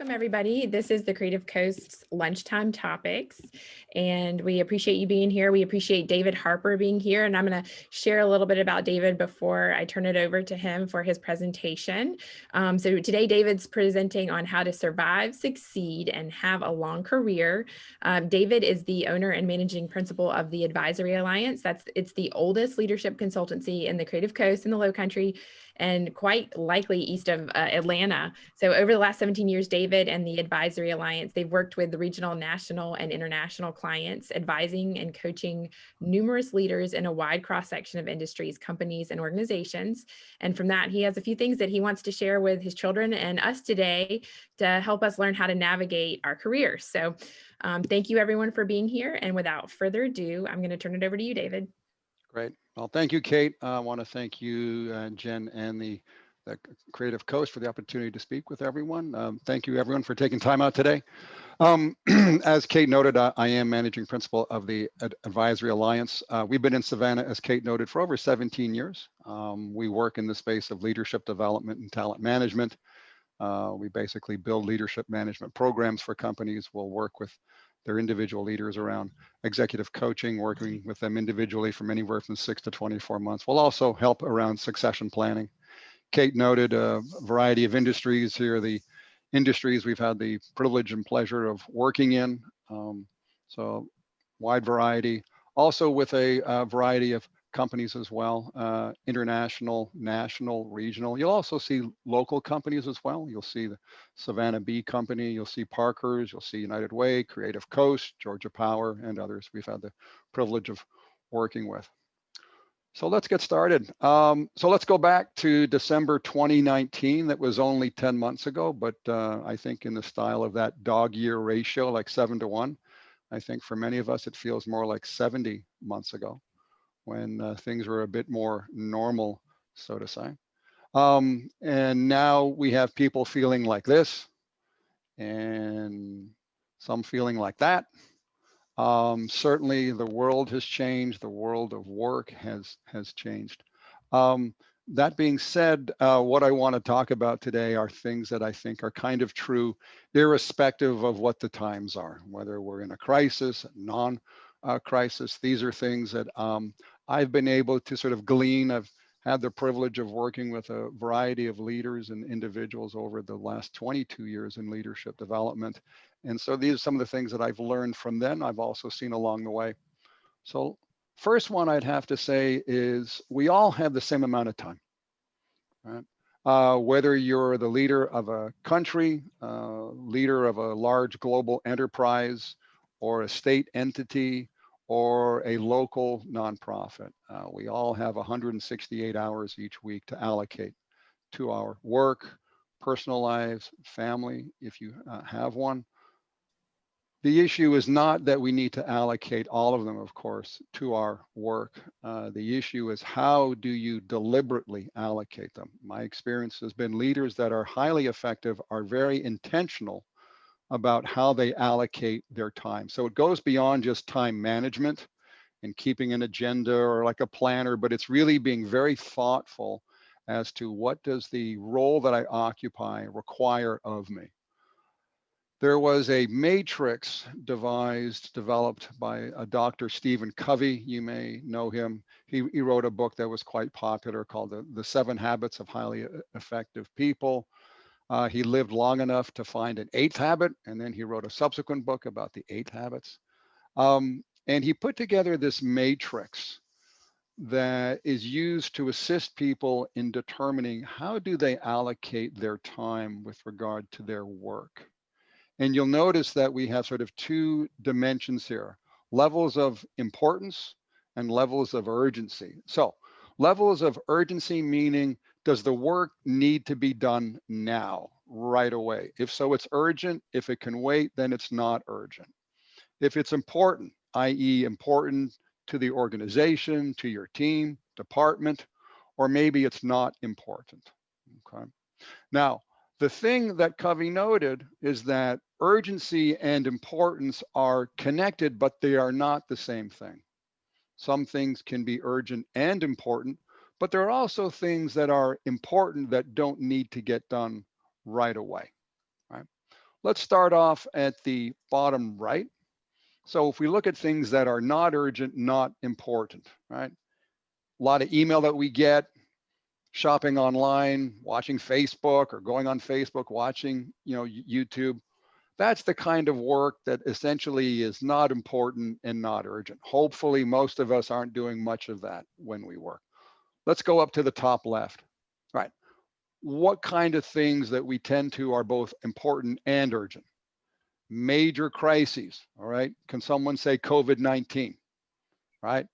Welcome, everybody. This is the Creative Coast's Lunchtime Topics, and we appreciate you being here. We appreciate David Harper being here, and I'm going to share a little bit about David before I turn it over to him for his presentation. So today, David's presenting on how to survive, succeed, and have a long career. David is the owner and managing principal of the Advisory Alliance. It's the oldest leadership consultancy in the Creative Coast in the Lowcountry, and quite likely east of Atlanta. So over the last 17 years, David and the Advisory Alliance, they've worked with the regional, national, and international clients, advising and coaching numerous leaders in a wide cross-section of industries, companies, and organizations. And from that, he has a few things that he wants to share with his children and us today to help us learn how to navigate our careers. So thank you, everyone, for being here. And without further ado, I'm going to turn it over to you, David. Great. Well, thank you, Kate. I want to thank you, Jen, and the Creative Coast for the opportunity to speak with everyone. Thank you, everyone, for taking time out today. As Kate noted, I am managing principal of the Advisory Alliance. We've been in Savannah, as Kate noted, for over 17 years. We work in the space of leadership development and talent management. We basically build leadership management programs for companies. We'll work with their individual leaders around executive coaching, working with them individually from anywhere from 6 to 24 months. We'll also help around succession planning. Kate noted a variety of industries here, the industries we've had the privilege and pleasure of working in. So wide variety, also with a variety of companies as well, international, national, regional. You'll also see local companies as well. You'll see the Savannah Bee Company, you'll see Parker's, you'll see United Way, Creative Coast, Georgia Power, and others we've had the privilege of working with. So let's get started. So let's go back to December 2019. That was only 10 months ago, but I think in the style of that dog-year ratio, like 7 to 1, I think for many of us, it feels more like 70 months ago, when things were a bit more normal, so to say. And now we have people feeling like this and some feeling like that. Certainly the world has changed, the world of work has changed. That being said, what I want to talk about today are things that I think are kind of true, irrespective of what the times are, whether we're in a crisis, non-crisis. These are things that I've been able to sort of glean. I've had the privilege of working with a variety of leaders and individuals over the last 22 years in leadership development. And so these are some of the things that I've learned from them. I've also seen along the way. So first one I'd have to say is we all have the same amount of time, right? Whether you're the leader of a country, leader of a large global enterprise, or a state entity, or a local nonprofit. We all have 168 hours each week to allocate to our work, personal lives, family, if you have one. The issue is not that we need to allocate all of them, of course, to our work. The issue is how do you deliberately allocate them? My experience has been leaders that are highly effective are very intentional about how they allocate their time. So it goes beyond just time management and keeping an agenda or like a planner, but it's really being very thoughtful as to what does the role that I occupy require of me. There was a matrix developed by a Dr. Stephen Covey. You may know him. He wrote a book that was quite popular called The 7 Habits of Highly Effective People. He lived long enough to find an 8th habit, and then he wrote a subsequent book about the 8 habits. And he put together this matrix that is used to assist people in determining how do they allocate their time with regard to their work. And you'll notice that we have sort of 2 dimensions here, levels of importance and levels of urgency. So levels of urgency meaning, does the work need to be done now, right away? If so, it's urgent. If it can wait, then it's not urgent. If it's important, i.e. important to the organization, to your team, department, or maybe it's not important, okay? Now, the thing that Covey noted is that urgency and importance are connected, but they are not the same thing. Some things can be urgent and important, but there are also things that are important that don't need to get done right away, right? Let's start off at the bottom right. So if we look at things that are not urgent, not important, right? A lot of email that we get, shopping online, watching Facebook or going on Facebook, watching, YouTube. That's the kind of work that essentially is not important and not urgent. Hopefully, most of us aren't doing much of that when we work. Let's go up to the top left. All right. What kind of things that we tend to are both important and urgent? Major crises. All right. Can someone say COVID-19? Right.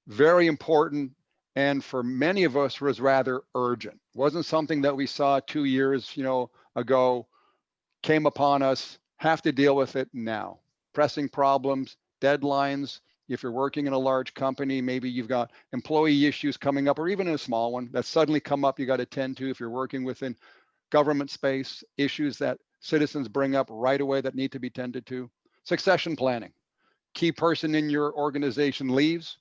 Very important. And for many of us was rather urgent. Wasn't something that we saw 2 years, ago, came upon us, have to deal with it now. Pressing problems, deadlines. If you're working in a large company, maybe you've got employee issues coming up, or even a small one that suddenly come up, you got to tend to. If you're working within government space, issues that citizens bring up right away that need to be tended to. Succession planning. Key person in your organization leaves,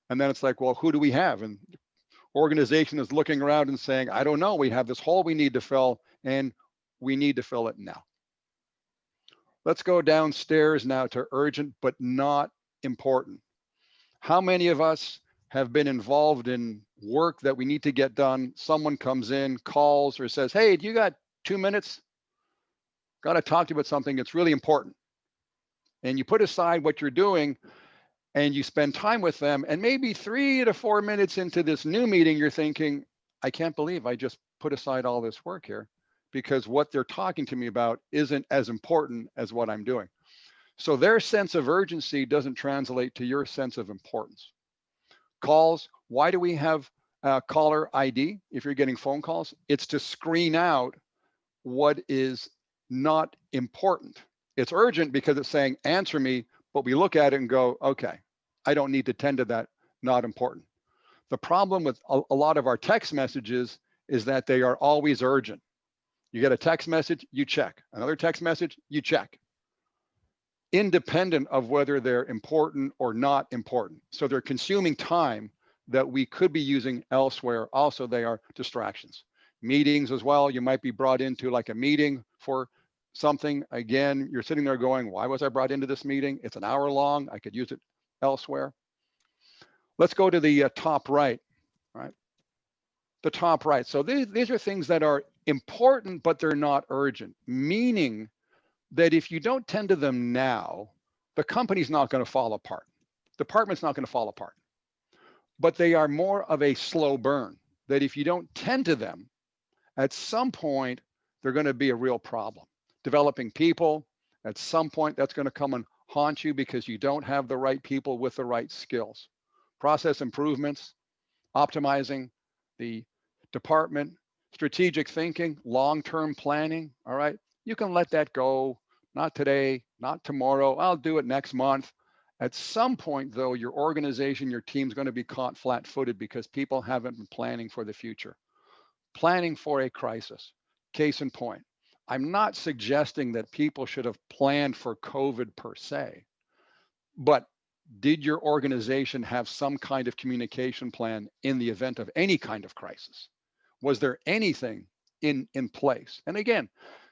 and then it's like, well, who do we have? And organization is looking around and saying, I don't know, we have this hole we need to fill, and we need to fill it now. Let's go downstairs now to urgent but not important. How many of us have been involved in work that we need to get done? Someone comes in, calls, or says, hey, do you got 2 minutes? Got to talk to you about something that's really important. And you put aside what you're doing and you spend time with them. And maybe 3 to 4 minutes into this new meeting, you're thinking, I can't believe I just put aside all this work here, because what they're talking to me about isn't as important as what I'm doing. So their sense of urgency doesn't translate to your sense of importance. Calls, why do we have caller ID if you're getting phone calls? It's to screen out what is not important. It's urgent because it's saying, answer me, but we look at it and go, okay, I don't need to tend to that, not important. The problem with a lot of our text messages is that they are always urgent. You get a text message, you check. Another text message, you check. Independent of whether they're important or not important. So they're consuming time that we could be using elsewhere. Also, they are distractions. Meetings as well, you might be brought into like a meeting for something. Again, you're sitting there going, why was I brought into this meeting? It's an hour long, I could use it elsewhere. Let's go to the top right, right? The top right. So these are things that are important, but they're not urgent, meaning that if you don't tend to them now, the company's not going to fall apart. Department's not going to fall apart. But they are more of a slow burn, that if you don't tend to them, at some point, they're going to be a real problem. Developing people, at some point, that's going to come and haunt you because you don't have the right people with the right skills. Process improvements, optimizing the department, strategic thinking, long-term planning, all right? You can let that go, not today, not tomorrow, I'll do it next month. At some point though, your organization, your team's gonna be caught flat-footed because people haven't been planning for the future. Planning for a crisis. Case in point, I'm not suggesting that people should have planned for COVID per se, but did your organization have some kind of communication plan in the event of any kind of crisis? Was there anything in place? And again,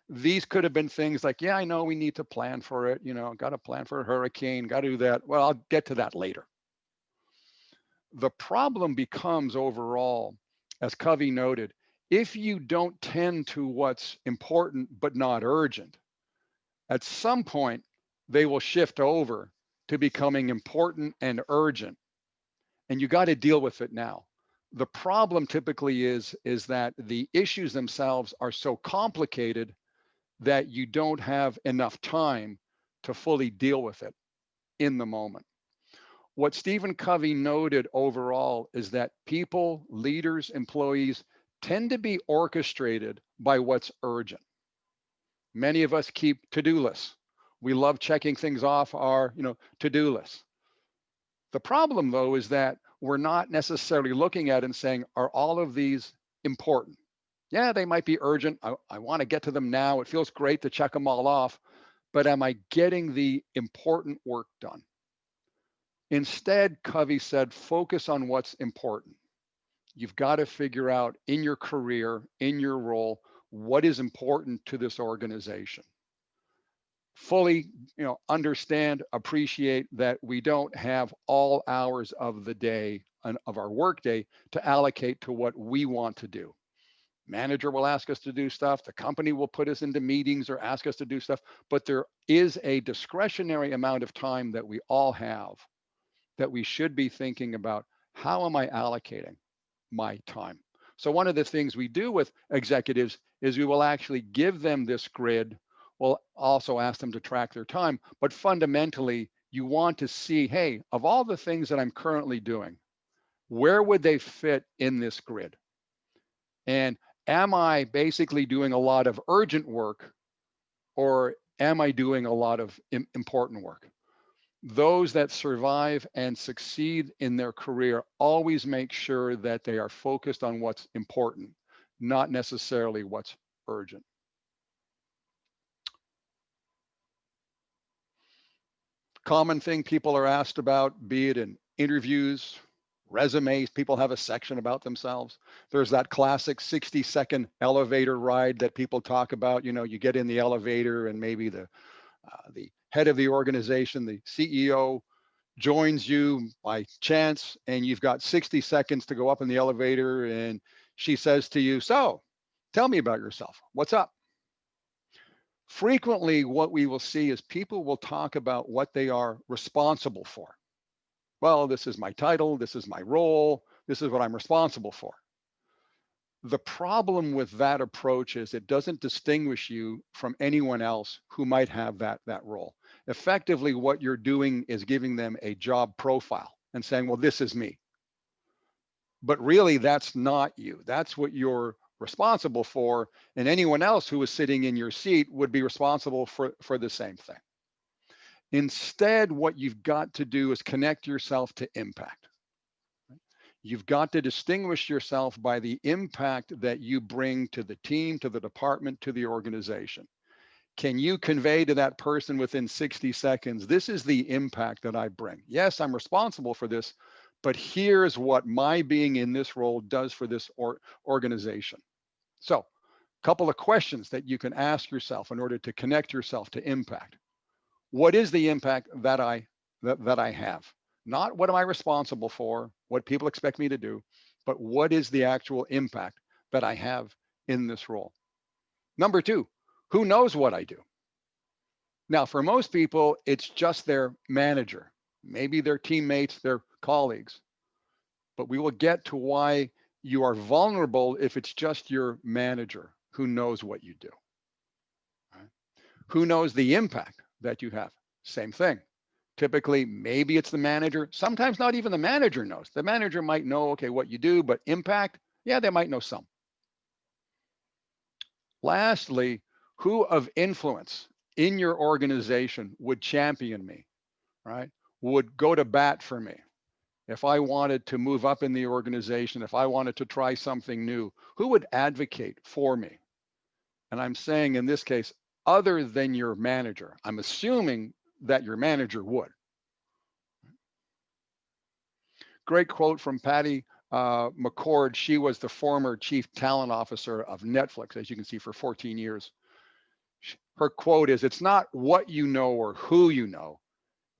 these could have been things like, yeah, I know we need to plan for it, got to plan for a hurricane, got to do that. Well, I'll get to that later. The problem becomes overall, as Covey noted, if you don't tend to what's important but not urgent, at some point they will shift over to becoming important and urgent, and you got to deal with it now. The problem typically is that the issues themselves are so complicated that you don't have enough time to fully deal with it in the moment. What Stephen Covey noted overall is that people, leaders, employees tend to be orchestrated by what's urgent. Many of us keep to-do lists. We love checking things off our, to-do list. The problem though is that we're not necessarily looking at and saying, are all of these important? Yeah, they might be urgent. I want to get to them now. It feels great to check them all off, but am I getting the important work done? Instead, Covey said, focus on what's important. You've got to figure out in your career, in your role, what is important to this organization. fully, understand, appreciate that we don't have all hours of the day and of our workday to allocate to what we want to do. Manager will ask us to do stuff. The company will put us into meetings or ask us to do stuff, but there is a discretionary amount of time that we all have that we should be thinking about. How am I allocating my time? So one of the things we do with executives is we will actually give them this grid. We'll also ask them to track their time, but fundamentally you want to see, hey, of all the things that I'm currently doing, where would they fit in this grid? And am I basically doing a lot of urgent work, or am I doing a lot of important work? Those that survive and succeed in their career always make sure that they are focused on what's important, not necessarily what's urgent. Common thing people are asked about, be it in interviews, resumes, people have a section about themselves. There's that classic 60-second elevator ride that people talk about. You get in the elevator and maybe the head of the organization, the CEO, joins you by chance, and you've got 60 seconds to go up in the elevator, and she says to you, so tell me about yourself. What's up? Frequently, what we will see is people will talk about what they are responsible for. Well, this is my title, this is my role, this is what I'm responsible for. The problem with that approach is it doesn't distinguish you from anyone else who might have that role. Effectively, what you're doing is giving them a job profile and saying, well, this is me. But really, that's not you. That's what you're responsible for. And anyone else who is sitting in your seat would be responsible for the same thing. Instead, what you've got to do is connect yourself to impact. You've got to distinguish yourself by the impact that you bring to the team, to the department, to the organization. Can you convey to that person within 60 seconds, this is the impact that I bring? Yes, I'm responsible for this, but here's what my being in this role does for this organization. So, a couple of questions that you can ask yourself in order to connect yourself to impact. What is the impact that I have? Not what am I responsible for, what people expect me to do, but what is the actual impact that I have in this role? Number two, who knows what I do? Now, for most people, it's just their manager, maybe their teammates, their colleagues. But we will get to why you are vulnerable if it's just your manager who knows what you do. Right? Who knows the impact that you have? Same thing. Typically, maybe it's the manager. Sometimes not even the manager knows. The manager might know, okay, what you do, but impact, yeah, they might know some. Lastly, who of influence in your organization would champion me, right? Would go to bat for me. If I wanted to move up in the organization, if I wanted to try something new, who would advocate for me? And I'm saying in this case, other than your manager. I'm assuming that your manager would. Great quote from Patty McCord. She was the former chief talent officer of Netflix, as you can see, for 14 years. Her quote is, it's not what you know or who you know,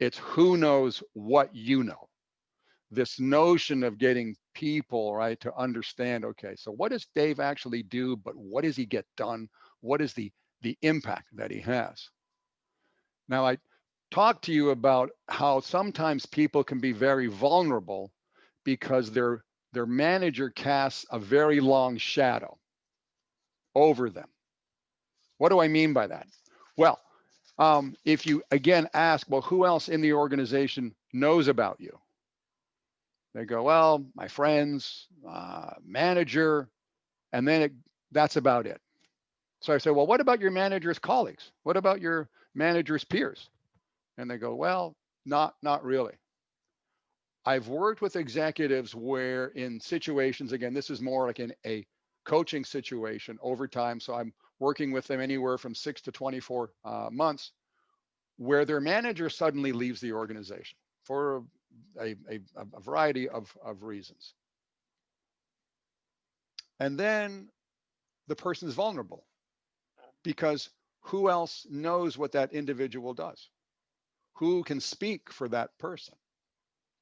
it's who knows what you know. This notion of getting people, right, to understand, okay, so what does Dave actually do, but what does he get done? What is the impact that he has? Now, I talked to you about how sometimes people can be very vulnerable because their manager casts a very long shadow over them. What do I mean by that? Well, if you again ask, well, who else in the organization knows about you? They go, well, my friends, manager, and then that's about it. So I say, well, what about your manager's colleagues? What about your manager's peers? And they go, well, not really. I've worked with executives where in situations, again, this is more like in a coaching situation over time. So I'm working with them anywhere from 6 to 24 months, where their manager suddenly leaves the organization for a variety of reasons. And then the person is vulnerable because who else knows what that individual does? Who can speak for that person?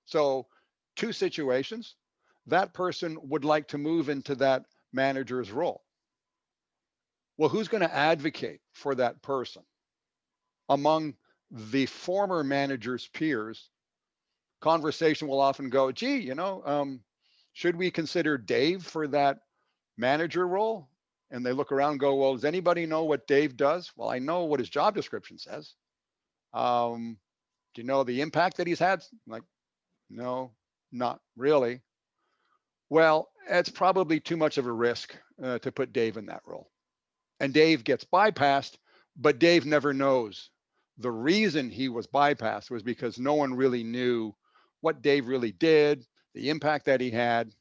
So two situations, that person would like to move into that manager's role. Well, who's going to advocate for that person? Among the former manager's peers, conversation will often go, gee, should we consider Dave for that manager role? And they look around and go, well, does anybody know what Dave does? Well, I know what his job description says. Do you know the impact that he's had? Like, no, not really. Well, it's probably too much of a risk to put Dave in that role. And Dave gets bypassed, but Dave never knows. The reason he was bypassed was because no one really knew what Dave really did, the impact that he had,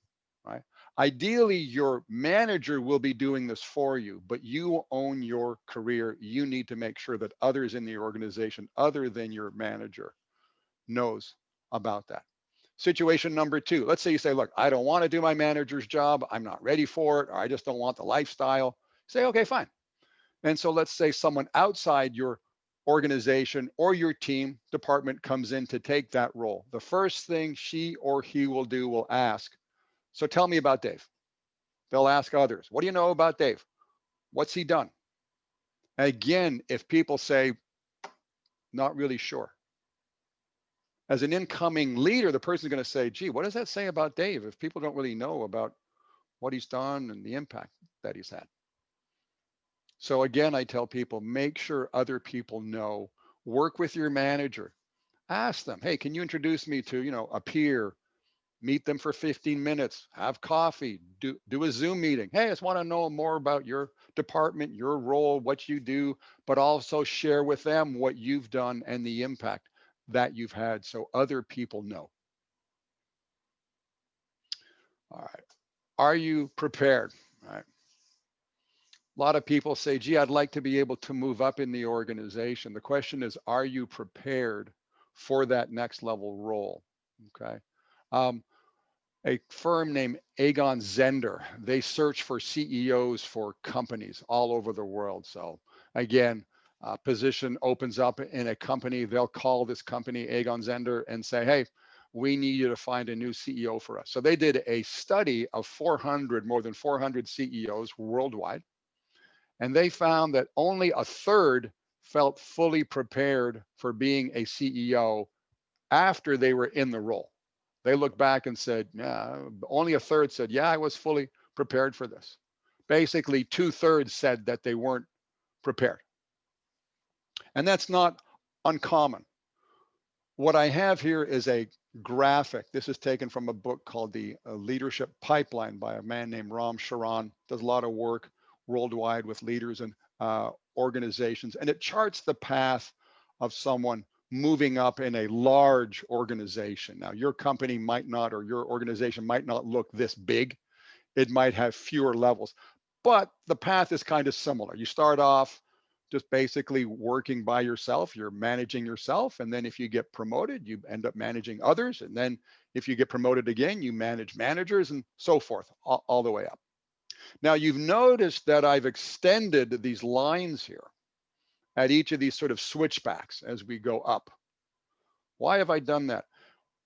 right? Ideally, your manager will be doing this for you, but you own your career. You need to make sure that others in the organization, other than your manager, knows about that. Situation number two, let's say you say, look, I don't want to do my manager's job. I'm not ready for it, or I just don't want the lifestyle. Say, okay, fine. And so let's say someone outside your organization or your team department comes in to take that role. The first thing she or he will do will ask, so tell me about Dave. They'll ask others, what do you know about Dave? What's he done? Again, if people say, not really sure. As an incoming leader, the person's going to say, gee, what does that say about Dave if people don't really know about what he's done and the impact that he's had? So again, I tell people, make sure other people know, work with your manager, ask them, hey, can you introduce me to, a peer, meet them for 15 minutes, have coffee, do a Zoom meeting. Hey, I just want to know more about your department, your role, what you do, but also share with them what you've done and the impact that you've had so other people know. All right. Are you prepared? All right. A lot of people say, gee, I'd like to be able to move up in the organization. The question is, are you prepared for that next level role? Okay. A firm named Aegon Zender, they search for CEOs for companies all over the world. So again, position opens up in a company, they'll call this company Aegon Zender and say, hey, we need you to find a new CEO for us. So they did a study of more than 400 CEOs worldwide. And they found that only a third felt fully prepared for being a CEO after they were in the role. They looked back and said, yeah, only a third said, yeah, I was fully prepared for this. Basically, 2/3 said that they weren't prepared. And that's not uncommon. What I have here is a graphic. This is taken from a book called The Leadership Pipeline by a man named Ram Charan. Does a lot of work worldwide with leaders and organizations. And it charts the path of someone moving up in a large organization. Now, your company might not, or your organization might not look this big. It might have fewer levels, but the path is kind of similar. You start off just basically working by yourself, you're managing yourself. And then if you get promoted, you end up managing others. And then if you get promoted again, you manage managers and so forth, all the way up. Now, you've noticed that I've extended these lines here at each of these sort of switchbacks as we go up. Why have I done that?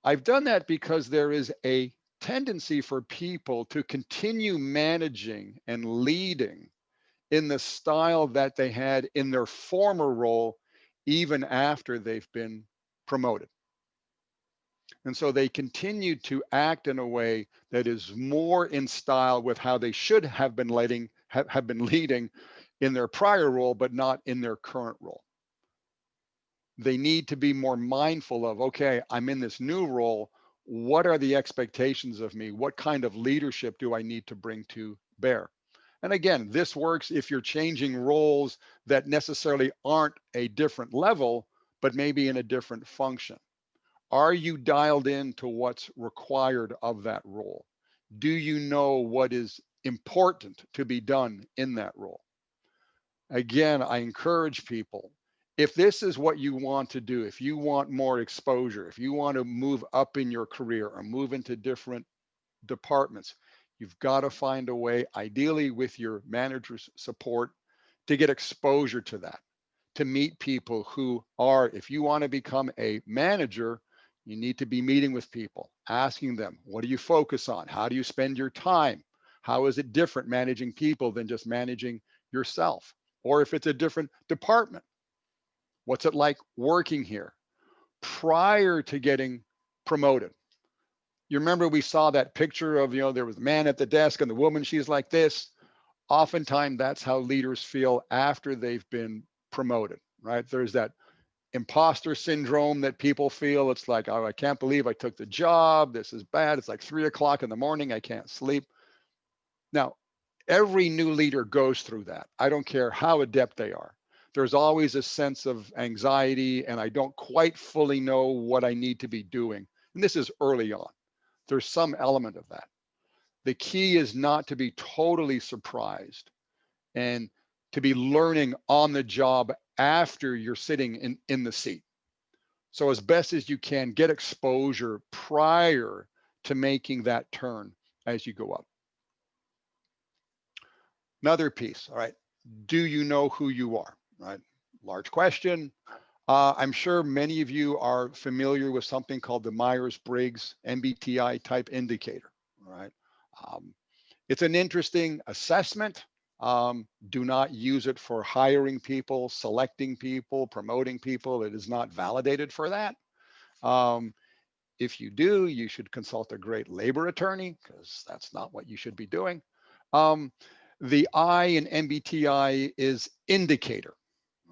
I've done that because there is a tendency for people to continue managing and leading in the style that they had in their former role, even after they've been promoted. And so they continue to act in a way that is more in style with how they should have been leading in their prior role, but not in their current role. They need to be more mindful of, okay, I'm in this new role. What are the expectations of me? What kind of leadership do I need to bring to bear? And again, this works if you're changing roles that necessarily aren't a different level, but maybe in a different function. Are you dialed in to what's required of that role? Do you know what is important to be done in that role? Again, I encourage people, if this is what you want to do, if you want more exposure, if you want to move up in your career or move into different departments, you've got to find a way, ideally with your manager's support, to get exposure to that. to meet people who are, if you want to become a manager, you need to be meeting with people, asking them, what do you focus on? How do you spend your time? How is it different managing people than just managing yourself? Or if it's a different department, what's it like working here prior to getting promoted? You remember we saw that picture of, there was a man at the desk and the woman, she's like this. Oftentimes that's how leaders feel after they've been promoted, right? There's that imposter syndrome that people feel. It's like, oh, I can't believe I took the job. This is bad. It's like 3 o'clock in the morning. I can't sleep. Now, every new leader goes through that. I don't care how adept they are. There's always a sense of anxiety, and I don't quite fully know what I need to be doing. And this is early on. There's some element of that. The key is not to be totally surprised and to be learning on the job after you're sitting in the seat. So as best as you can, get exposure prior to making that turn as you go up. Another piece, all right, do you know who you are, right? Large question. I'm sure many of you are familiar with something called the Myers-Briggs Mbti type indicator, right? It's an interesting assessment. Do not use it for hiring people, selecting people, promoting people. It is not validated for that. If you do, you should consult a great labor attorney, because that's not what you should be doing. The I in MBTI is indicator.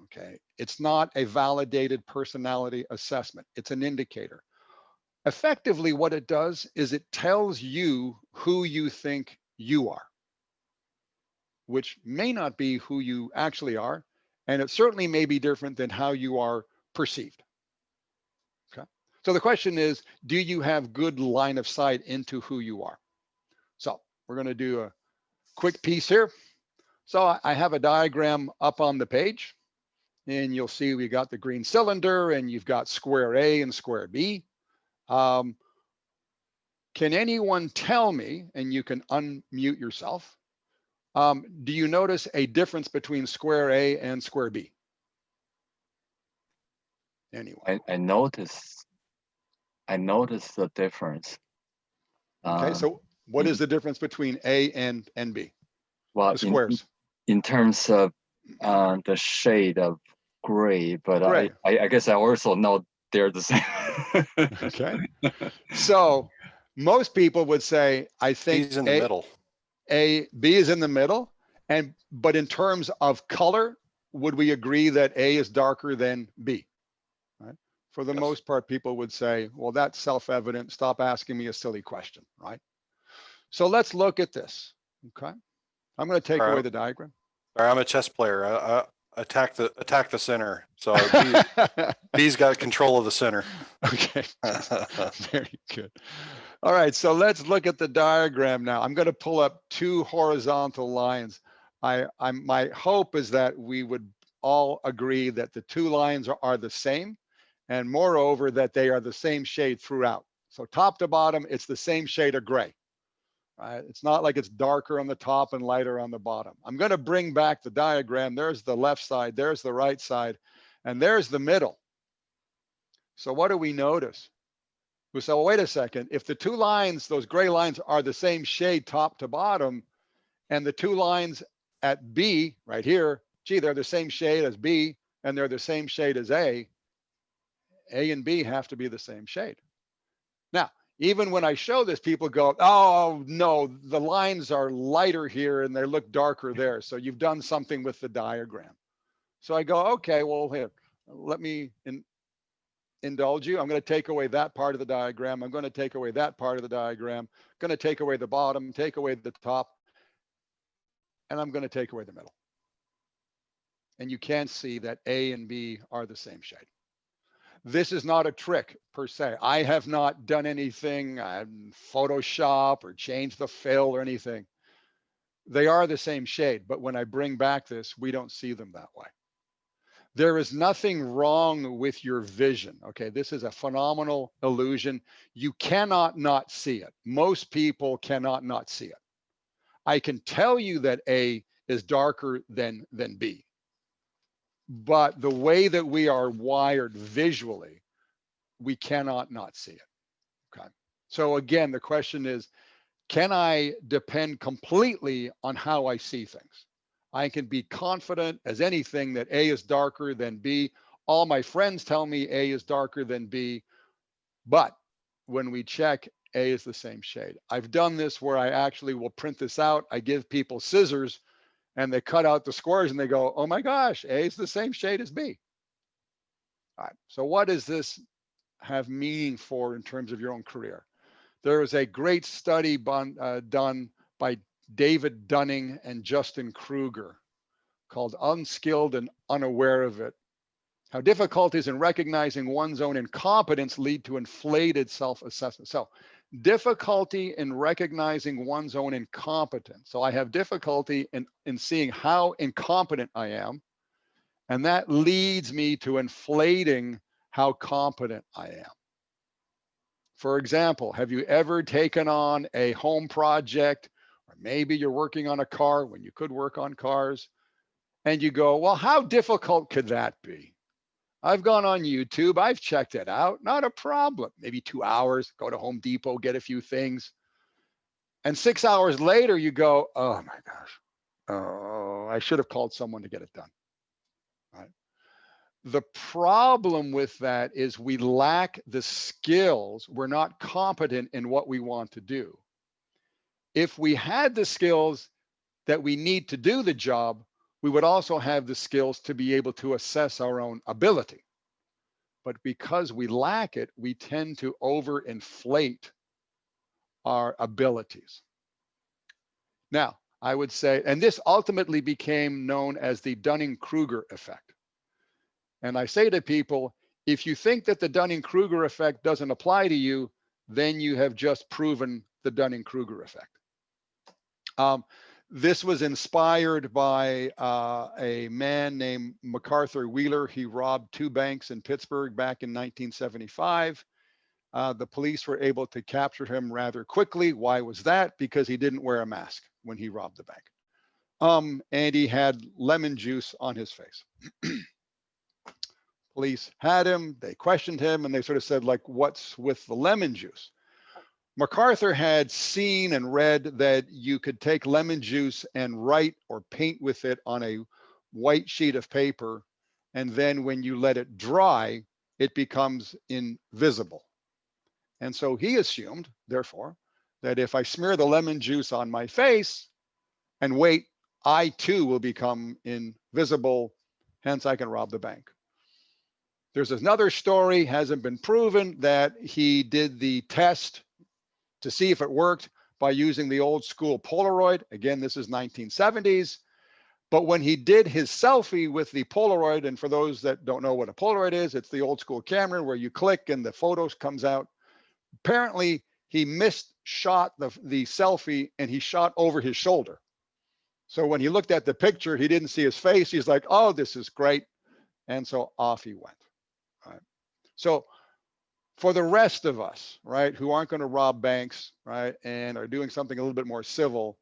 Okay, it's not a validated personality assessment. It's an indicator. Effectively, what it does is it tells you who you think you are, which may not be who you actually are, and it certainly may be different than how you are perceived. Okay, so the question is, do you have good line of sight into who you are? So we're going to do a quick piece here. So I have a diagram up on the page, and you'll see we got the green cylinder, and you've got square A and square B. Can anyone tell me, and you can unmute yourself, do you notice a difference between square A and square B? Anyone? I noticed the difference. Okay, so what is the difference between A and B? Well, The squares. In terms of the shade of gray, but Gray. I guess I also know they're the same. Okay. So most people would say, I think B's in the middle. B is in the middle. But in terms of color, would we agree that A is darker than B? Right? For the Yes. most part, people would say, well, that's self-evident. Stop asking me a silly question, right? So let's look at this. Okay. I'm going to take away the diagram. All right, I'm a chess player. Attack the center. So B's got control of the center. Okay. Very good. All right, so let's look at the diagram now. I'm going to pull up 2 horizontal lines. My hope is that we would all agree that the 2 lines are the same, and moreover, that they are the same shade throughout. So top to bottom, it's the same shade of gray. Right? It's not like it's darker on the top and lighter on the bottom. I'm going to bring back the diagram. There's the left side, there's the right side, and there's the middle. So what do we notice? We say, well, wait a second. If the 2 lines, those gray lines, are the same shade top to bottom, and the 2 lines at B right here, gee, they're the same shade as B, and they're the same shade as A and B have to be the same shade. Now, even when I show this, people go, oh, no, the lines are lighter here and they look darker there. So you've done something with the diagram. So I go, okay, well, here, let me indulge you. I'm going to take away that part of the diagram. I'm going to take away that part of the diagram. I'm going to take away the bottom, take away the top, and I'm going to take away the middle. And you can see that A and B are the same shade. This is not a trick per se. I have not done anything, Photoshop or changed the fill or anything. They are the same shade, but when I bring back this, we don't see them that way. There is nothing wrong with your vision. Okay, this is a phenomenal illusion. You cannot not see it. Most people cannot not see it. I can tell you that A is darker than B. but the way that we are wired visually, we cannot not see it. Okay. So again, the question is, can I depend completely on how I see things? I can be confident as anything that A is darker than B. All my friends tell me A is darker than B, but when we check, A is the same shade. I've done this where I actually will print this out. I give people scissors and they cut out the squares and they go, oh my gosh, A is the same shade as B. All right, so what does this have meaning for in terms of your own career? There was a great study done by David Dunning and Justin Kruger called Unskilled and Unaware of It. How difficulties in recognizing one's own incompetence lead to inflated self-assessment. So difficulty in recognizing one's own incompetence. So I have difficulty in seeing how incompetent I am. And that leads me to inflating how competent I am. For example, have you ever taken on a home project, or maybe you're working on a car when you could work on cars, and you go, well, how difficult could that be? I've gone on YouTube, I've checked it out, not a problem. Maybe 2 hours, go to Home Depot, get a few things. And 6 hours later, you go, oh my gosh, oh, I should have called someone to get it done. Right? The problem with that is we lack the skills. We're not competent in what we want to do. If we had the skills that we need to do the job, we would also have the skills to be able to assess our own ability. But because we lack it, we tend to overinflate our abilities. Now, I would say, and this ultimately became known as the Dunning-Kruger Effect. And I say to people, if you think that the Dunning-Kruger effect doesn't apply to you, then you have just proven the Dunning-Kruger effect. This was inspired by a man named MacArthur Wheeler. He robbed 2 banks in Pittsburgh back in 1975. The police were able to capture him rather quickly. Why was that? Because he didn't wear a mask when he robbed the bank. And he had lemon juice on his face. Police had him, they questioned him, and they sort of said, like, what's with the lemon juice? MacArthur had seen and read that you could take lemon juice and write or paint with it on a white sheet of paper, and then when you let it dry, it becomes invisible. And so he assumed, therefore, that if I smear the lemon juice on my face and wait, I too will become invisible, hence I can rob the bank. There's another story, hasn't been proven, that he did the test to see if it worked by using the old school Polaroid. Again, this is 1970s. But when he did his selfie with the Polaroid, and for those that don't know what a Polaroid is, it's the old school camera where you click and the photos comes out. Apparently, he misshot the selfie and he shot over his shoulder. So when he looked at the picture, he didn't see his face. He's like, oh, this is great. And so off he went. Right. So for the rest of us, right, who aren't going to rob banks, right, and are doing something a little bit more civil,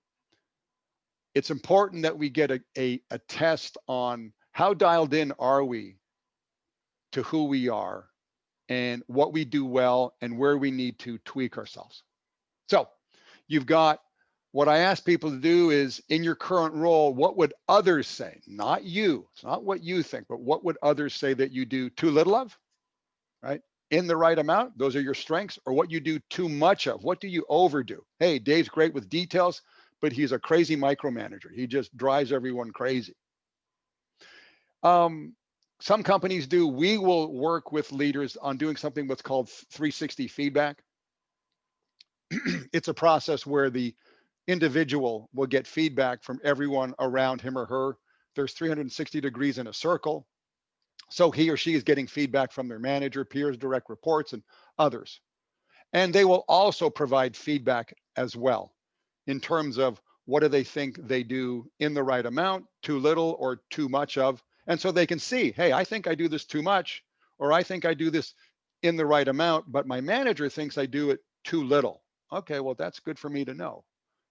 it's important that we get a test on how dialed in are we to who we are and what we do well and where we need to tweak ourselves. So you've got what I ask people to do is, in your current role, what would others say? Not you. It's not what you think, but what would others say that you do too little of, right? In the right amount, those are your strengths, or what you do too much of. What do you overdo? Hey, Dave's great with details, but he's a crazy micromanager. He just drives everyone crazy. Some companies do. We will work with leaders on doing something what's called 360 feedback. It's a process where the individual will get feedback from everyone around him or her. There's 360 degrees in a circle. So he or she is getting feedback from their manager, peers, direct reports, and others. And they will also provide feedback as well in terms of what do they think they do in the right amount, too little, or too much of. And so they can see, hey, I think I do this too much, or I think I do this in the right amount, but my manager thinks I do it too little. Okay, well, that's good for me to know.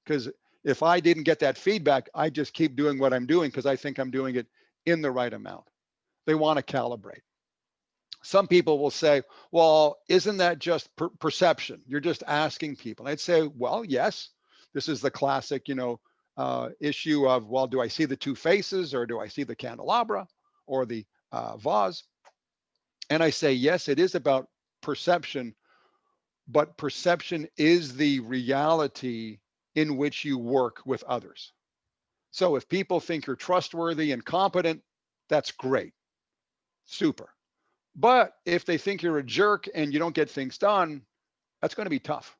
Because if I didn't get that feedback, I just keep doing what I'm doing because I think I'm doing it in the right amount. They want to calibrate. Some people will say, well, isn't that just perception? You're just asking people. And I'd say, well, yes, this is the classic, issue of, well, do I see the two faces, or do I see the candelabra or the vase? And I say, yes, it is about perception, but perception is the reality in which you work with others. So if people think you're trustworthy and competent, that's great, super. But if they think you're a jerk and you don't get things done, that's going to be tough.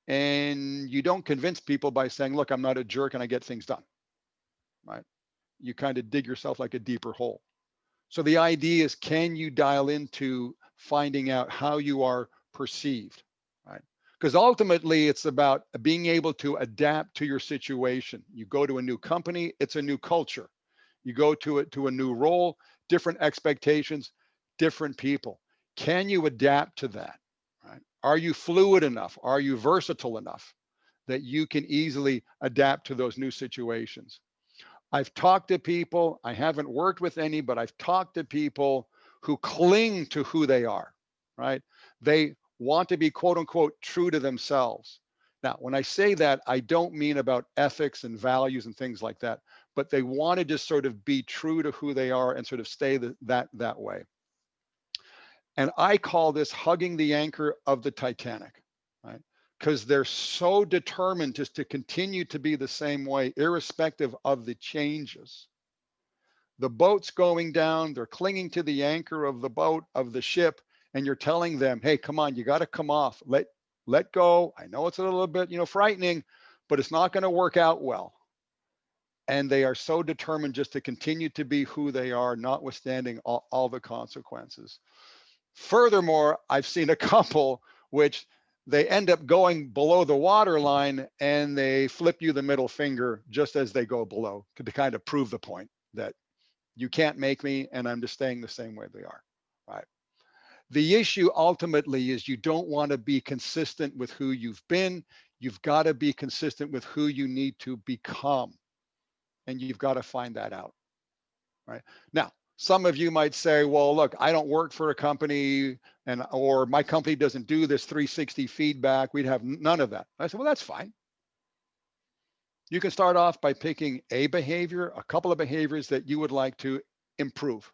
And you don't convince people by saying, look, I'm not a jerk and I get things done, right? You kind of dig yourself like a deeper hole. So the idea is, can you dial into finding out how you are perceived, right? Because ultimately it's about being able to adapt to your situation. You go to a new company, it's a new culture. You go to a new role, different expectations, different people. Can you adapt to that, right? Are you fluid enough? Are you versatile enough that you can easily adapt to those new situations? I've talked to people, I haven't worked with any, but I've talked to people who cling to who they are, right? They want to be, quote unquote, true to themselves. Now, when I say that, I don't mean about ethics and values and things like that, but they want to just sort of be true to who they are and sort of stay that way. And I call this hugging the anchor of the Titanic, right? Because they're so determined just to continue to be the same way, irrespective of the changes. The boat's going down, they're clinging to the anchor of the boat, of the ship, and you're telling them, hey, come on, you got to come off, let go. I know it's a little bit, frightening, but it's not going to work out well. And they are so determined just to continue to be who they are, notwithstanding all the consequences. Furthermore, I've seen a couple which they end up going below the waterline and they flip you the middle finger just as they go below to kind of prove the point that you can't make me and I'm just staying the same way they are, right? The issue ultimately is you don't want to be consistent with who you've been. You've got to be consistent with who you need to become. And you've got to find that out, right? Now, some of you might say, well, look, I don't work for a company or my company doesn't do this 360 feedback. We'd have none of that. I said, well, that's fine. You can start off by picking a behavior, a couple of behaviors that you would like to improve.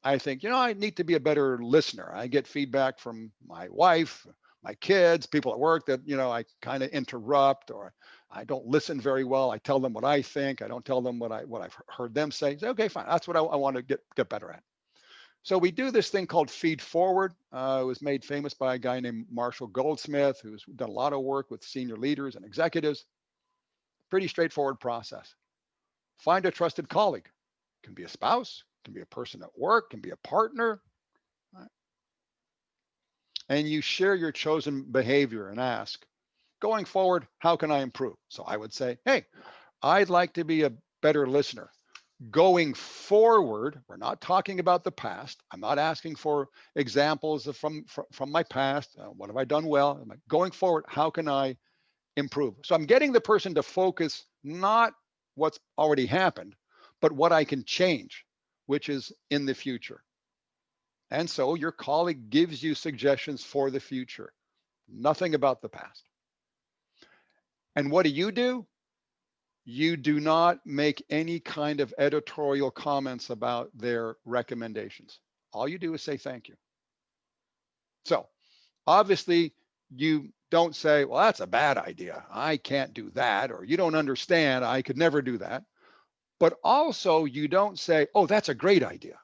I think, I need to be a better listener. I get feedback from my wife, my kids, people at work that, I kind of interrupt or I don't listen very well. I tell them what I think. I don't tell them what I've heard them say. Say, okay, fine. That's what I want to get better at. So we do this thing called feed forward. It was made famous by a guy named Marshall Goldsmith, who's done a lot of work with senior leaders and executives. Pretty straightforward process. Find a trusted colleague. It can be a spouse, can be a person at work, can be a partner. Right? And you share your chosen behavior and ask, going forward, how can I improve? So I would say, hey, I'd like to be a better listener. Going forward, we're not talking about the past. I'm not asking for examples from my past. What have I done well? I'm like, going forward, how can I improve? So I'm getting the person to focus not what's already happened, but what I can change, which is in the future. And so your colleague gives you suggestions for the future, nothing about the past. And what do? You do not make any kind of editorial comments about their recommendations. All you do is say thank you. So obviously you don't say, well, that's a bad idea. I can't do that. Or you don't understand. I could never do that. But also you don't say, oh, that's a great idea.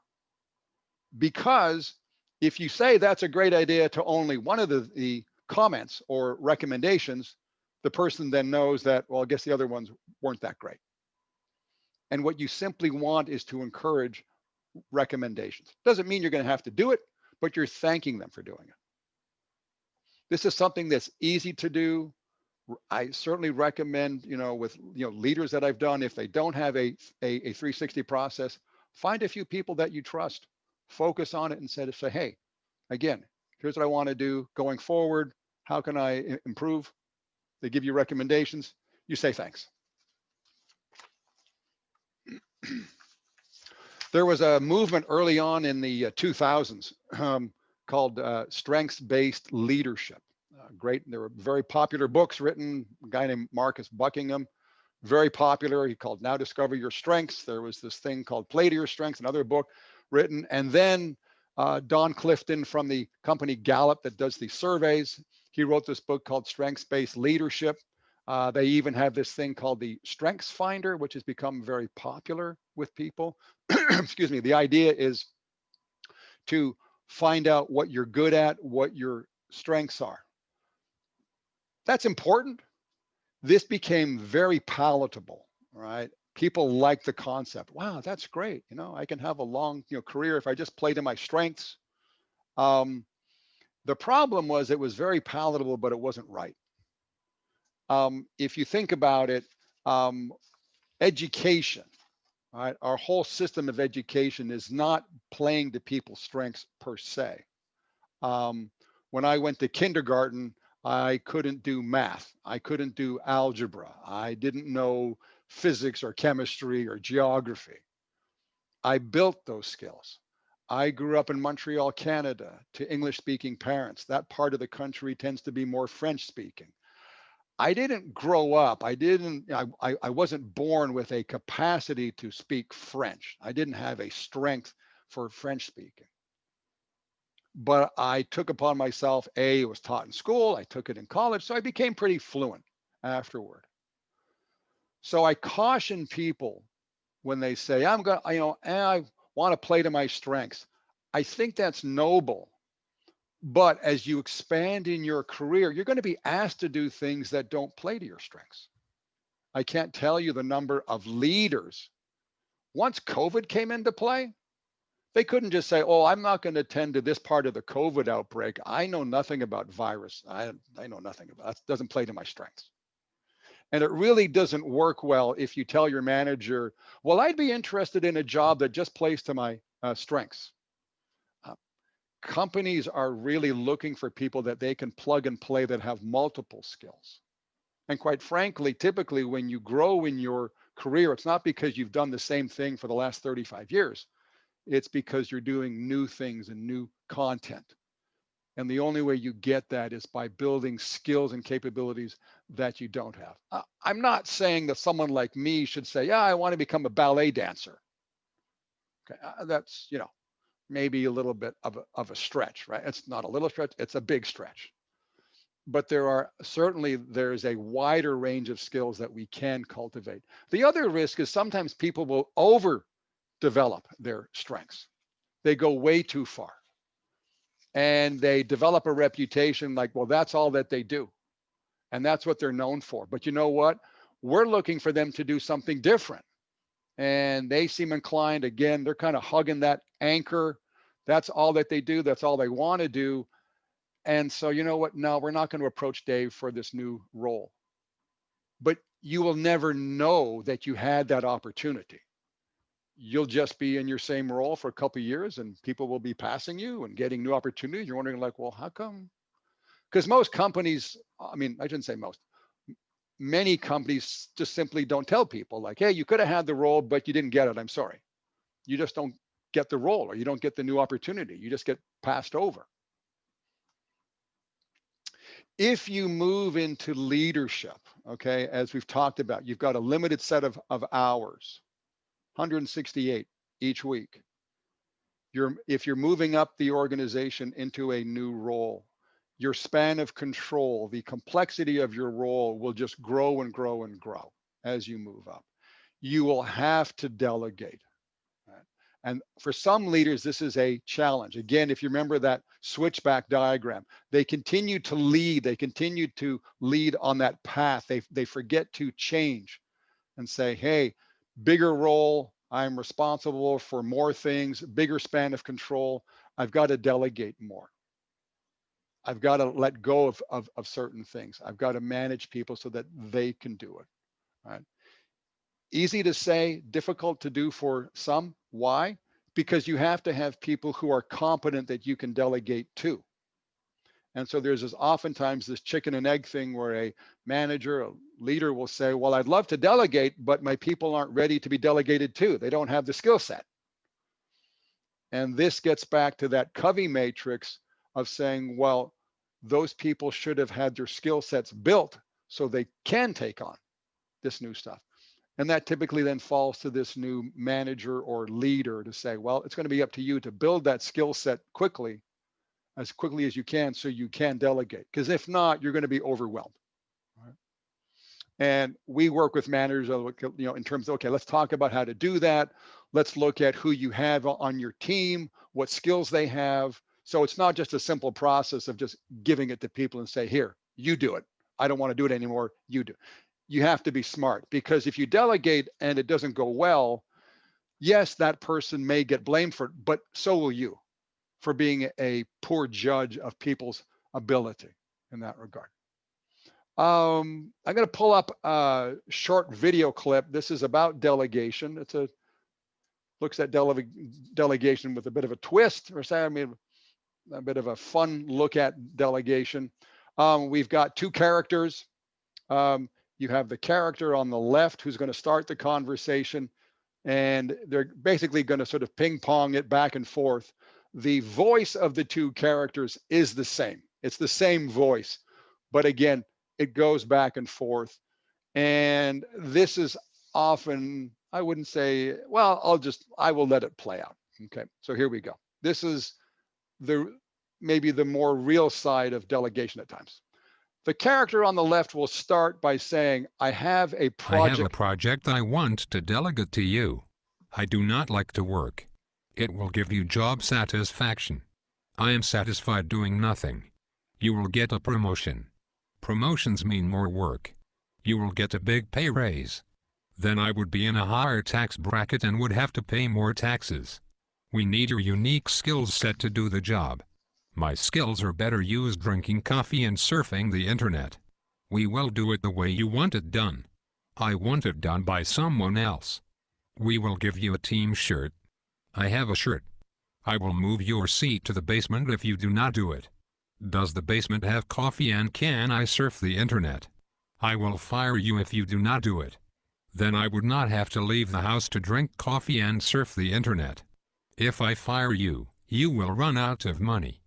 Because if you say that's a great idea to only one of the comments or recommendations, the person then knows that, well, I guess the other ones weren't that great. And what you simply want is to encourage recommendations. Doesn't mean you're going to have to do it, but you're thanking them for doing it. This is something that's easy to do. I certainly recommend, with leaders that I've done, if they don't have a 360 process, find a few people that you trust, focus on it and say, hey, again, here's what I want to do going forward. How can I improve? They give you recommendations. You say thanks. There was a movement early on in the 2000s called strengths-based leadership. Great, there were very popular books written, a guy named Marcus Buckingham, very popular. He called Now Discover Your Strengths. There was this thing called Play to Your Strengths, another book written. And then Don Clifton from the company Gallup that does these surveys, he wrote this book called Strengths-Based Leadership. They even have this thing called the Strengths Finder, which has become very popular with people. Excuse me. The idea is to find out what you're good at, what your strengths are. That's important. This became very palatable, right? People like the concept. Wow, that's great. You know, I can have a long, career if I just play to my strengths. The problem was it was very palatable, but it wasn't right. If you think about it, education, right? Our whole system of education is not playing to people's strengths per se. When I went to kindergarten, I couldn't do math. I couldn't do algebra. I didn't know physics or chemistry or geography. I built those skills. I grew up in Montreal, Canada, to English-speaking parents. That part of the country tends to be more French-speaking. I didn't grow up. I wasn't born with a capacity to speak French. I didn't have a strength for French speaking. But I took upon myself, it was taught in school, I took it in college, so I became pretty fluent afterward. So I caution people when they say, I want to play to my strengths. I think that's noble. But as you expand in your career, you're going to be asked to do things that don't play to your strengths. I can't tell you the number of leaders. Once COVID came into play, they couldn't just say, oh, I'm not going to attend to this part of the COVID outbreak. I know nothing about virus. I know nothing about that. Doesn't play to my strengths. And it really doesn't work well if you tell your manager, well, I'd be interested in a job that just plays to my strengths. Companies are really looking for people that they can plug and play that have multiple skills. And quite frankly, typically when you grow in your career, it's not because you've done the same thing for the last 35 years. It's because you're doing new things and new content. And the only way you get that is by building skills and capabilities that you don't have. I'm not saying that someone like me should say, yeah, I want to become a ballet dancer. Okay, that's, maybe a little bit of a stretch, right? It's not a little stretch, it's a big stretch. But there's a wider range of skills that we can cultivate. The other risk is sometimes people will overdevelop their strengths. They go way too far. And they develop a reputation like, well, that's all that they do. And that's what they're known for. But you know what? We're looking for them to do something different. And they seem inclined, again, they're kind of hugging that anchor. That's all that they do. That's all they want to do. And so, you know what? No, we're not going to approach Dave for this new role. But you will never know that you had that opportunity. You'll just be in your same role for a couple of years and people will be passing you and getting new opportunities. You're wondering like, well, how come? Because most companies, I shouldn't say most, many companies just simply don't tell people like, hey, you could have had the role, but you didn't get it. I'm sorry. You just don't get the role or you don't get the new opportunity. You just get passed over. If you move into leadership, okay, as we've talked about, you've got a limited set of hours, 168 each week. If you're moving up the organization into a new role, your span of control, the complexity of your role will just grow and grow and grow as you move up. You will have to delegate. Right? And for some leaders, this is a challenge. Again, if you remember that switchback diagram, they continue to lead. They continue to lead on that path. They forget to change and say, hey, bigger role. I'm responsible for more things, bigger span of control. I've got to delegate more. I've got to let go of certain things. I've got to manage people so that they can do it, right? Easy to say, difficult to do for some. Why? Because you have to have people who are competent that you can delegate to. And so there's oftentimes this chicken and egg thing where a manager, a leader will say, well, I'd love to delegate, but my people aren't ready to be delegated to. They don't have the skill set. And this gets back to that Covey matrix of saying, well, those people should have had their skill sets built so they can take on this new stuff. And that typically then falls to this new manager or leader to say, well, it's going to be up to you to build that skill set quickly, as quickly as you can, so you can delegate. Because if not, you're going to be overwhelmed. Right? And we work with managers, in terms of, okay, let's talk about how to do that. Let's look at who you have on your team, what skills they have. So it's not just a simple process of just giving it to people and say, here, you do it. I don't want to do it anymore. You do. You have to be smart, because if you delegate and it doesn't go well, yes, that person may get blamed for it, but so will you for being a poor judge of people's ability in that regard. I'm going to pull up a short video clip. This is about delegation. Looks at delegation with a bit of a twist, or say, I mean, a bit of a fun look at delegation. We've got two characters. You have the character on the left who's going to start the conversation, and they're basically going to sort of ping pong it back and forth. The voice of the two characters is the same. It's the same voice, but again, it goes back and forth. And this is often, I wouldn't say, well, I will let it play out. Okay, so here we go. This is maybe the more real side of delegation at times. The character on the left will start by saying, I have a project I want to delegate to you. I do not like to work. It will give you job satisfaction. I am satisfied doing nothing. You will get a promotion. Promotions mean more work. You will get a big pay raise. Then I would be in a higher tax bracket and would have to pay more taxes. We need your unique skills set to do the job. My skills are better used drinking coffee and surfing the internet. We will do it the way you want it done. I want it done by someone else. We will give you a team shirt. I have a shirt. I will move your seat to the basement if you do not do it. Does the basement have coffee and can I surf the internet? I will fire you if you do not do it. Then I would not have to leave the house to drink coffee and surf the internet. If I fire you, you will run out of money.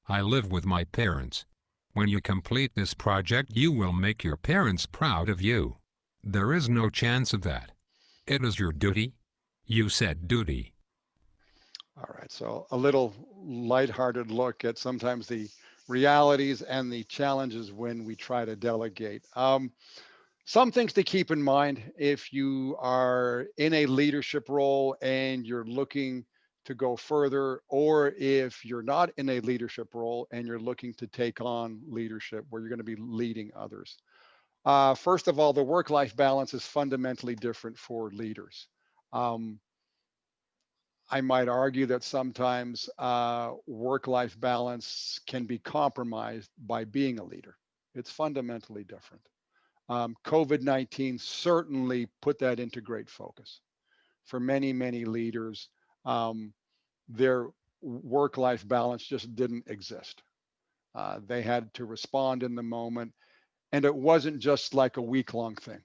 I live with my parents. When you complete this project, you will make your parents proud of you. There is no chance of that. It is your duty. You said duty. All right, so a little lighthearted look at sometimes the realities and the challenges when we try to delegate. Some things to keep in mind if you are in a leadership role and you're looking to go further, or if you're not in a leadership role and you're looking to take on leadership where you're going to be leading others. First of all, the work-life balance is fundamentally different for leaders. I might argue that sometimes work-life balance can be compromised by being a leader. It's fundamentally different. COVID-19 certainly put that into great focus. For many, many leaders, their work-life balance just didn't exist. They had to respond in the moment, and it wasn't just like a week-long thing.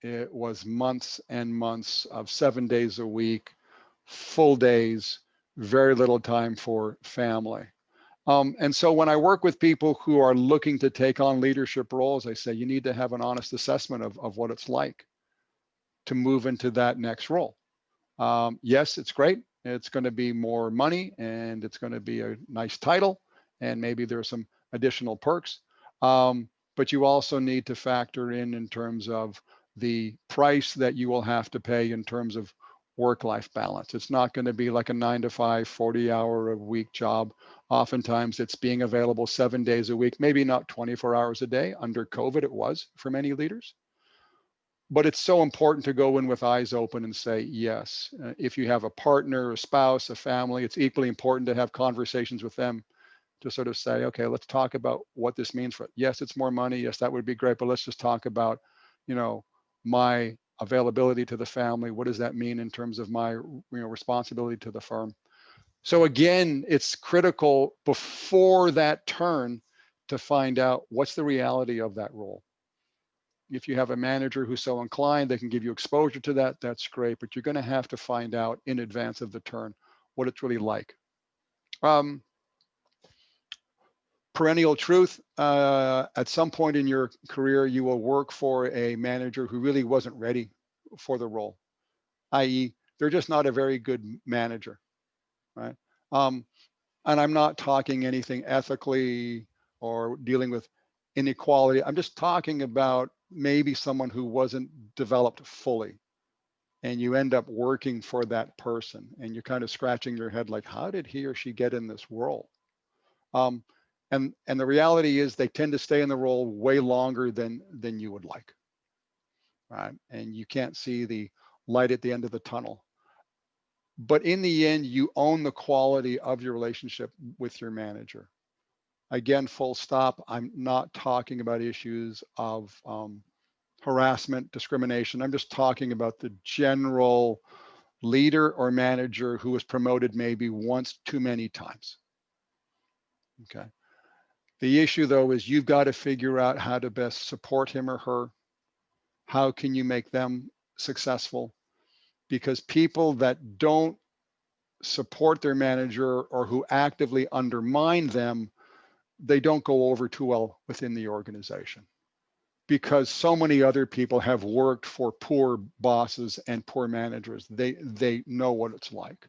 It was months and months of 7 days a week, full days, very little time for family. And so when I work with people who are looking to take on leadership roles, I say you need to have an honest assessment of what it's like to move into that next role. Yes, it's great. It's going to be more money and it's going to be a nice title, and maybe there's some additional perks. But you also need to factor in terms of the price that you will have to pay in terms of work-life balance. It's not going to be like a 9-to-5, 40-hour-a-week job. Oftentimes it's being available 7 days a week, maybe not 24 hours a day. Under COVID, it was for many leaders. But it's so important to go in with eyes open and say, yes, if you have a partner, a spouse, a family, it's equally important to have conversations with them to sort of say, okay, let's talk about what this means for it. Yes, it's more money. Yes, that would be great. But let's just talk about, my availability to the family. What does that mean in terms of my responsibility to the firm? So again, it's critical before that turn to find out what's the reality of that role. If you have a manager who's so inclined, they can give you exposure to that, that's great, but you're going to have to find out in advance of the turn, what it's really like. Perennial truth, at some point in your career, you will work for a manager who really wasn't ready for the role, i.e. they're just not a very good manager, right? And I'm not talking anything ethically or dealing with inequality. I'm just talking about maybe someone who wasn't developed fully, and you end up working for that person and you're kind of scratching your head like, how did he or she get in this role? And the reality is they tend to stay in the role way longer than you would like, right? And you can't see the light at the end of the tunnel. But in the end, you own the quality of your relationship with your manager. Again, full stop. I'm not talking about issues of harassment, discrimination. I'm just talking about the general leader or manager who was promoted maybe once too many times. Okay. The issue though is you've got to figure out how to best support him or her. How can you make them successful? Because people that don't support their manager or who actively undermine them, they don't go over too well within the organization, because so many other people have worked for poor bosses and poor managers. They know what it's like.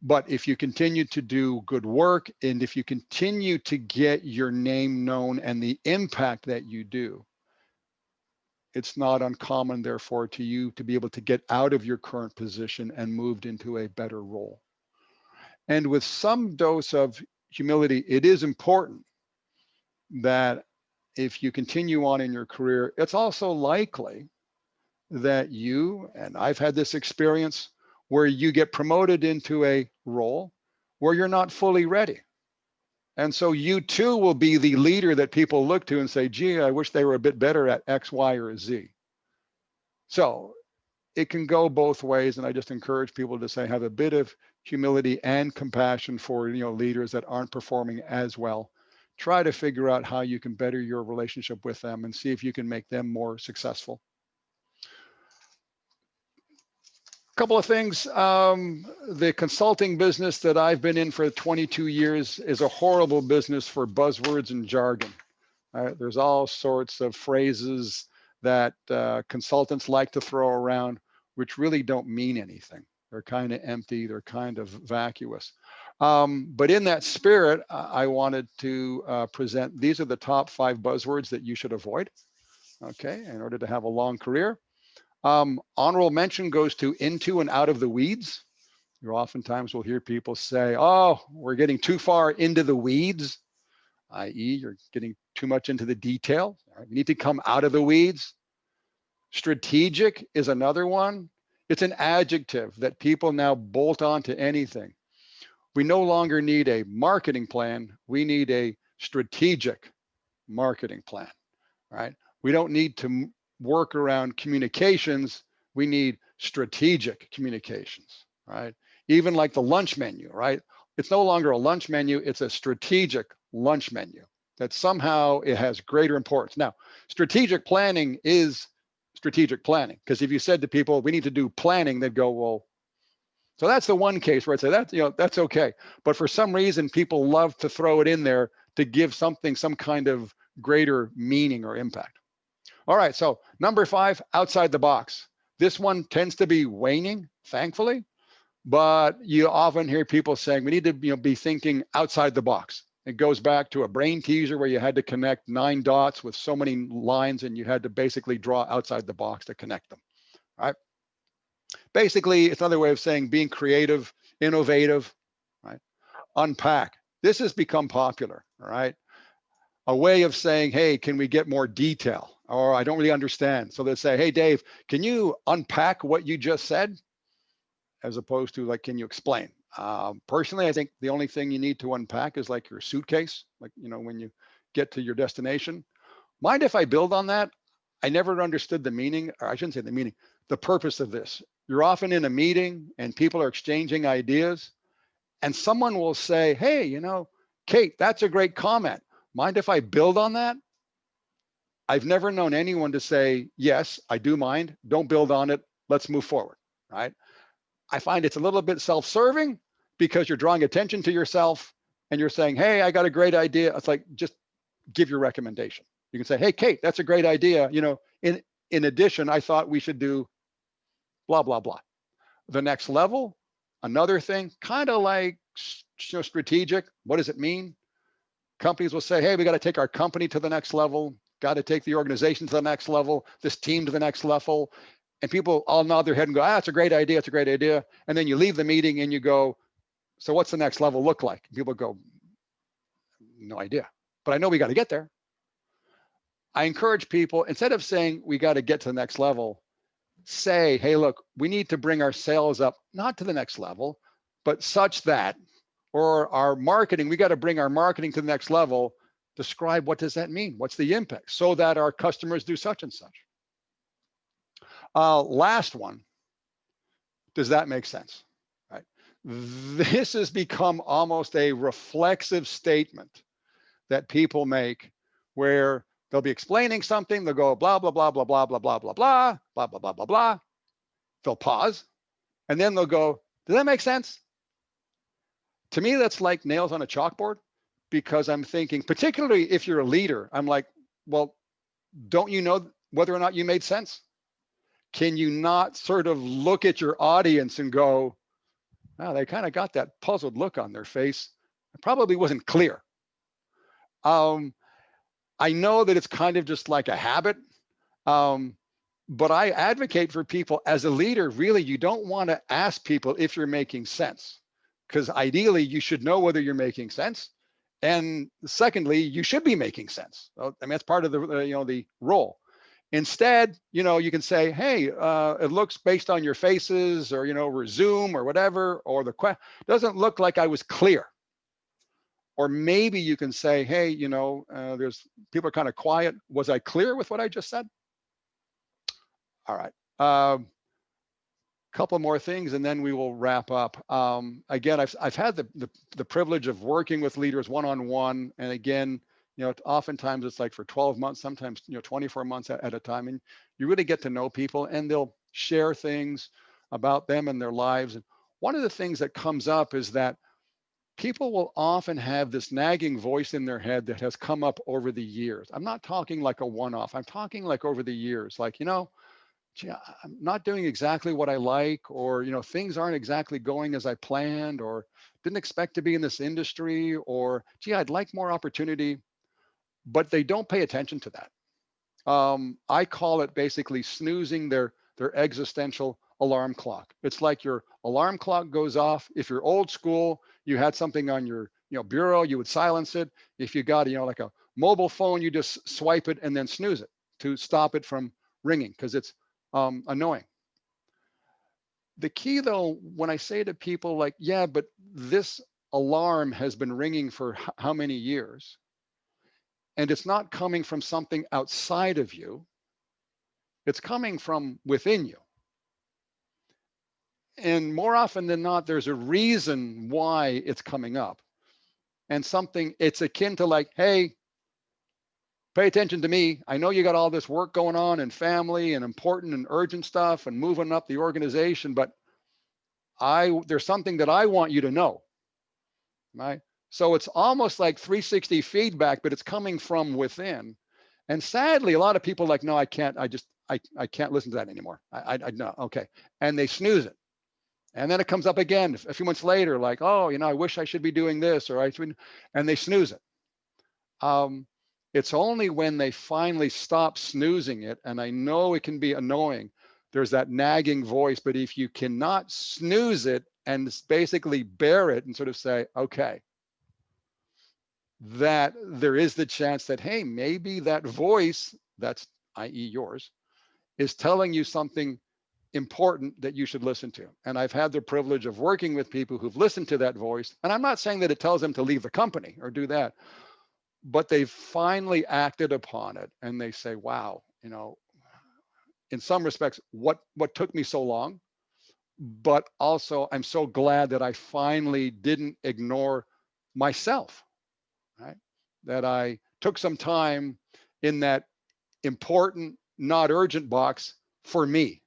But if you continue to do good work, and if you continue to get your name known and the impact that you do, it's not uncommon, therefore, to you to be able to get out of your current position and moved into a better role. And with some dose of humility, it is important that if you continue on in your career, it's also likely that you, and I've had this experience, where you get promoted into a role where you're not fully ready. And so you too will be the leader that people look to and say, gee, I wish they were a bit better at X, Y, or Z. So it can go both ways. And I just encourage people to say, have a bit of humility and compassion for, leaders that aren't performing as well. Try to figure out how you can better your relationship with them and see if you can make them more successful. Couple of things. The consulting business that I've been in for 22 years is a horrible business for buzzwords and jargon. There's all sorts of phrases that consultants like to throw around, which really don't mean anything. They're kind of empty. They're kind of vacuous. But in that spirit, I wanted to present, these are the top 5 buzzwords that you should avoid, okay, in order to have a long career. Honorable mention goes to into and out of the weeds. You oftentimes will hear people say, oh, we're getting too far into the weeds, i.e. you're getting too much into the detail. Right? You need to come out of the weeds. Strategic is another one. It's an adjective that people now bolt onto anything. We no longer need a marketing plan. We need a strategic marketing plan, right? We don't need to work around communications. We need strategic communications, right? Even like the lunch menu, right? It's no longer a lunch menu, it's a strategic lunch menu that somehow it has greater importance. Now, strategic planning is strategic planning, because if you said to people, we need to do planning, they'd go, well, so that's the one case where I'd say that's okay. But for some reason, people love to throw it in there to give something some kind of greater meaning or impact. All right, so number 5, outside the box. This one tends to be waning, thankfully, but you often hear people saying we need to be thinking outside the box. It goes back to a brain teaser where you had to connect 9 dots with so many lines and you had to basically draw outside the box to connect them, right? Basically, it's another way of saying being creative, innovative, right? Unpack. This has become popular, all right? A way of saying, hey, can we get more detail? Or I don't really understand. So they say, hey, Dave, can you unpack what you just said? As opposed to like, can you explain? Personally, I think the only thing you need to unpack is like your suitcase, like, when you get to your destination. Mind if I build on that? I never understood the meaning, or I shouldn't say the meaning, the purpose of this. You're often in a meeting and people are exchanging ideas and someone will say, hey, Kate, that's a great comment. Mind if I build on that? I've never known anyone to say, yes, I do mind, don't build on it, let's move forward, right? I find it's a little bit self-serving, because you're drawing attention to yourself and you're saying, hey, I got a great idea. It's like, just give your recommendation. You can say, hey, Kate, that's a great idea. You know, in addition, I thought we should do blah, blah, blah. The next level, another thing, kind of like, you know, strategic. What does it mean? Companies will say, hey, we got to take our company to the next level, got to take the organization to the next level, this team to the next level. And people all nod their head and go, ah, it's a great idea, it's a great idea. And then you leave the meeting and you go, so what's the next level look like? And people go, no idea, but I know we got to get there. I encourage people, instead of saying we got to get to the next level, say, hey, look, we need to bring our sales up, not to the next level, but such that, or our marketing, we got to bring our marketing to the next level. Describe, what does that mean? What's the impact? So that our customers do such and such. Last one, does that make sense? Right. This has become almost a reflexive statement that people make, where they'll be explaining something, they'll go blah, blah, blah, blah, blah, blah, blah, blah, blah, blah, blah, blah, blah, blah. They'll pause, and then they'll go, does that make sense? To me, that's like nails on a chalkboard, because I'm thinking, particularly if you're a leader, I'm like, well, don't you know whether or not you made sense? Can you not sort of look at your audience and go, oh, they kind of got that puzzled look on their face. It probably wasn't clear. I know that it's kind of just like a habit, but I advocate for people as a leader, really, you don't want to ask people if you're making sense, because ideally you should know whether you're making sense. And secondly, you should be making sense. I mean, that's part of the, the role. Instead, you can say, hey, it looks, based on your faces, or, or Zoom or whatever, or the question, doesn't look like I was clear. Or maybe you can say, hey, there's people are kind of quiet. Was I clear with what I just said? All right. Couple more things, and then we will wrap up. Again, I've had the privilege of working with leaders one-on-one, and again, oftentimes it's like for 12 months, sometimes 24 months at a time, and you really get to know people, and they'll share things about them and their lives. And one of the things that comes up is that people will often have this nagging voice in their head that has come up over the years. I'm not talking like a one-off. I'm talking like over the years, like, gee, I'm not doing exactly what I like, or, things aren't exactly going as I planned, or didn't expect to be in this industry, or, gee, I'd like more opportunity, but they don't pay attention to that. I call it basically snoozing their existential alarm clock. It's like your alarm clock goes off. If you're old school, you had something on your bureau, you would silence it. If you got like a mobile phone, you just swipe it and then snooze it to stop it from ringing, because it's annoying. The key, though, when I say to people like, yeah, but this alarm has been ringing for how many years, and it's not coming from something outside of you, it's coming from within you. And more often than not, there's a reason why it's coming up. And it's akin to like, hey, pay attention to me. I know you got all this work going on, and family, and important and urgent stuff, and moving up the organization, but there's something that I want you to know, right? So it's almost like 360 feedback, but it's coming from within. And sadly, a lot of people are like, no, I can't. I can't listen to that anymore. I no, okay. And they snooze it. And then it comes up again a few months later, like, oh, I wish I should be doing this, or and they snooze it. It's only when they finally stop snoozing it, and I know it can be annoying, there's that nagging voice, but if you cannot snooze it and basically bear it and sort of say, okay, that there is the chance that, hey, maybe that voice, that's i.e. yours, is telling you something important that you should listen to. And I've had the privilege of working with people who've listened to that voice. And I'm not saying that it tells them to leave the company or do that, but they've finally acted upon it, and they say, wow, in some respects, what took me so long, but also I'm so glad that I finally didn't ignore myself, right? That I took some time in that important, not urgent box for me,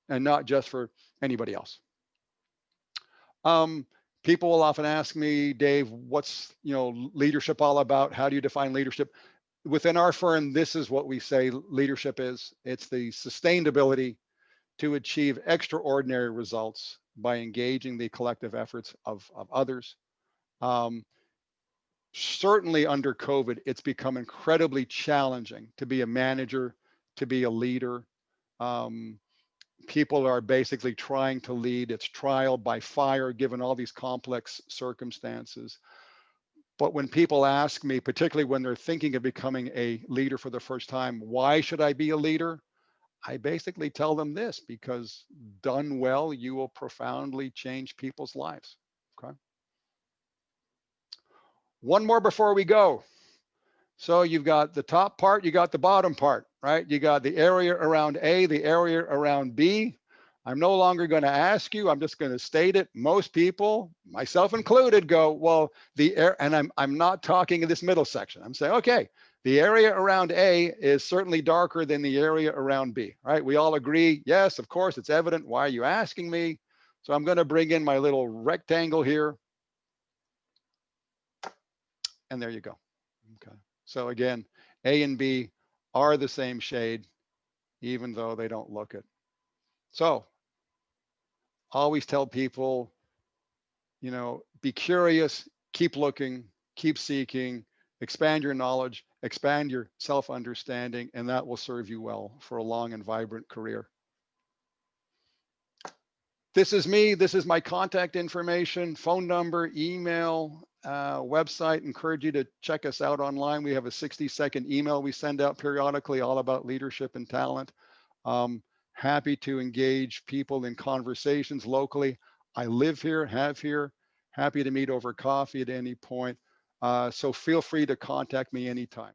and not just for anybody else. People will often ask me, Dave, what's leadership all about? How do you define leadership? Within our firm, this is what we say leadership is. It's the sustained ability to achieve extraordinary results by engaging the collective efforts of others. Certainly under COVID, it's become incredibly challenging to be a manager, to be a leader. People are basically trying to lead. It's trial by fire, given all these complex circumstances. But when people ask me, particularly when they're thinking of becoming a leader for the first time, why should I be a leader? I basically tell them this: because done well, you will profoundly change people's lives. Okay. One more before we go. So you've got the top part, you got the bottom part, right? You got the area around A, the area around B. I'm no longer going to ask you, I'm just going to state it. Most people, myself included, go, well, and I'm not talking in this middle section. I'm saying, okay, the area around A is certainly darker than the area around B, right? We all agree, yes, of course, it's evident. Why are you asking me? So I'm going to bring in my little rectangle here. And there you go. Okay. So again, A and B are the same shade, even though they don't look it. So always tell people, be curious, keep looking, keep seeking, expand your knowledge, expand your self-understanding, and that will serve you well for a long and vibrant career. This is me. This is my contact information, phone number, email, website. Encourage you to check us out online. We have a 60-second email we send out periodically all about leadership and talent. Happy to engage people in conversations locally. I live here, have here, happy to meet over coffee at any point. So feel free to contact me anytime.